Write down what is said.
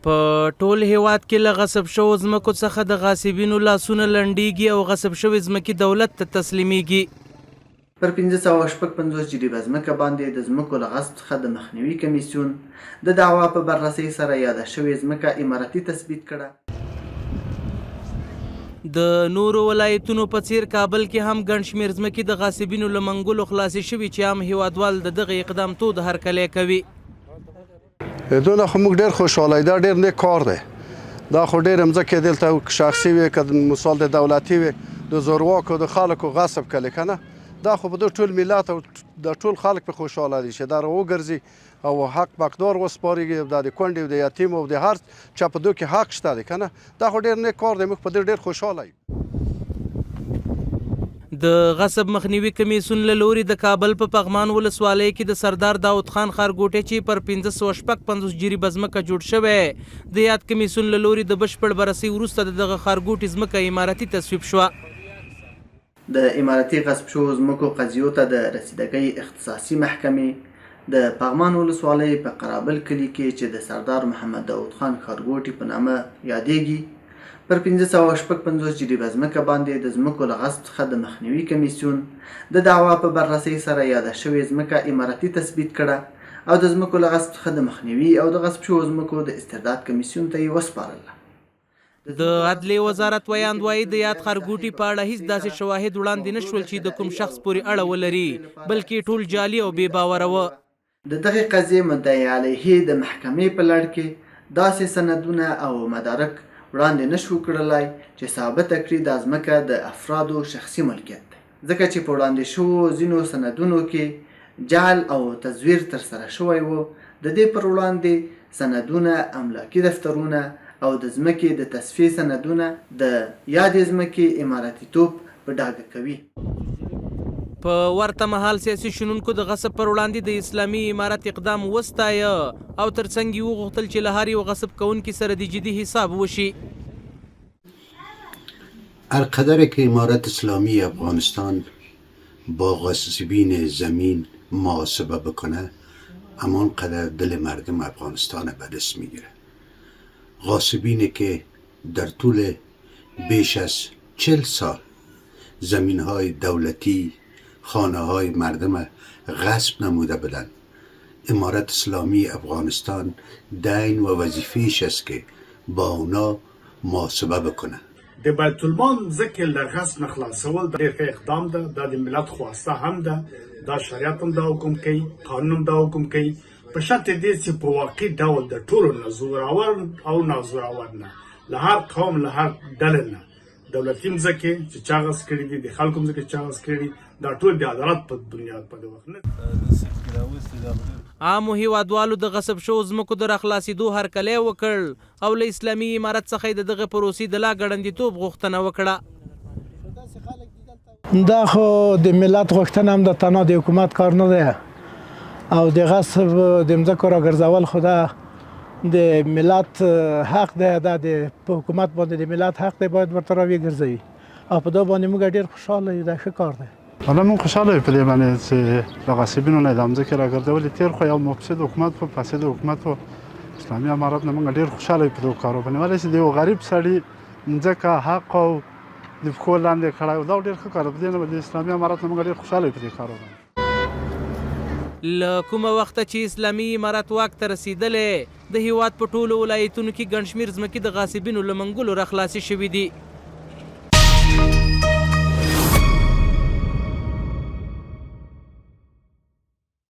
په ټول هیواد کې له غصب شوو ځمکو څخه د غاصبینو لاسونه لنډیږي او غصب شوې ځمکې دولت ته تسلیمیږي. پر 1556 جریبه ځمکه باندې د ځمکو له غصب څخه د مخنیوي کمیسیون د دعوا په بررسۍ سره یاده شوې ځمکه امارتي تثبیت کړه. د نورو ولایتونو په څیر کابل کې هم ګڼ شمېر ځمکې د غاصبینو له منګولو خلاصې شوي چې عام هیوادوال د دغه اقدام تود هرکلی کوي. دونه خو موږ ډېر خوشحاله دا ډېر نیک کار دی. دا خو ډېرې مځکې دلته شخصي وي که مثال د دولتي وي د زورواکو د خلکو غصب کړي که نه دا خو به د ټول ملت او د ټول خلک په خوشحاله دي چې دا راوګرځي او حق مقدار وسپاري د کونډې او د یتیم او د هر چا په دو کې حق شته دی که نه دا خو ډېر نیک کار دی موږ په دې ډېر خوشحاله یو. د غصب مخنیوي کمیسیون له لوري د کابل په پغمان ولسوالۍ کې د سردار داود خان ښارګوټی چې پر 1556 جریبه ځمکه جوړ شوی د یاد کمیسیون له لوري د بشپړ بررسۍ وروسته د دغه ښارګوټي ځمکه امارتي تصویب شوه. د امارتي غصب شوو ځمکو قضیو ته د رسیدګۍ اختصاصي محکمې د پغمان ولسوالۍ په قرابل کلي کې چې د سردار محمد داود خان ښارګوټي په نامه یادېږي پر 1556 جریبه ځمکه باندې د ځمکو له غصب څخه د مخنیوي کمیسیون د دعوا په بررسۍ سره یاده شوې ځمکه امارتي تثبیت کړه او د ځمکو له غصب څخه د مخنیوي او د غصب شوو ځمکو د استرداد کمیسیون ته یې وسپارله. د عدلیې وزارت ویاند وایي د یاد ښارګوټي په اړه هیڅ داسې شواهد وړاندې نه شول چې د کوم شخص پورې اړه ولري بلکې ټول جعلي او بې باوره وه. د دغې قضیې مدعي علیه د محکمې په لړ کې داسې سندونه او مدارک وړاندې نشو کړلی چې ثابته کړي دا ځمکه د افرادو شخصي ملکیت دی ځکه چې په وړاندې شوو ځینو سندونو کې جعل او تزویر ترسره شوی و. د دې پر وړاندې سندونه املاکي دفترونه او د ځمکې د تصفیې سندونه د یادې ځمکې امارتیتوب په ډاګه کوي. په ورته مهال سیاسي شنونکو د غصب پر وړاندې د اسلامي امارت اقدام وستایه او ترڅنګ یې وغوښتل چې له هر یو غصب کوونکي سره د جدي حساب وشي. هر قدر که امارت اسلامی افغانستان با غاصبین زمین محاسبه بکنه همان قدر دل مردم افغانستان به دست میگیره. غاصبینی که در طول بیش از 40 سال زمین های دولتی خانه های مردم غصب نموده بودند امارت اسلامی افغانستان دین و وظیفه‌اش است که با اونا محاسبه بکنه. د بیت المال ځکه له غصب نه خلاصول ډېر ښه اقدام ده دا د ملت خواسته هم ده دا شریعت هم دا حکم کوي قانون هم دا حکم کوي په شرط دې چې په واقعي ډول د ټولو نه زورور او نازورور نه له هر قوم له هر ډلې نه دولتي مځکې چې چا غصب کړي دي د خلکو مځکې چې چا غصب کړي دا ټول د عدالت په بنیاد په دې وخت نه عامو هیوادوالو د غصب شوو ځمکو د راخلاصېدو هرکلی وکړ او له اسلامي امارت څخه یې د دغه پروسې د لا ګړندیتوب غوښتنه وکړه. دا خو د ملت غوښتنه هم د تنها د حکومت کار نه دی او د غصب د مځکو راګرځول خو دا د ملت حق دی دا د حکومت باندې د ملت حق دی باید ورته راوګرځوي او په دا باندې موږ ډېر خوشحاله یو دا ښه کار دی. حالا من خوشحاله په دې باندې چې د غاصبینو نه د مځکې راګرځولې تېر خو یو مفسد حکومت و فاسد حکومت و اسلامي امارت نه موږ ډېر خوشحاله په دې کارو باندې ولې چې د یو غریب سړي مځکه حق او د پښو لاندې کړی دا ډېر ښه کار په دې نه د اسلامي امارت نه موږ ډېر خوشحاله په دې کارو باندې. له کومه وخته چې اسلامي امارت واک ته رسېدلی د هیواد په ټولو ولایتونو کې ګڼ شمېر ځمکې د غاصبینو له منګولو راخلاصې شوي دي.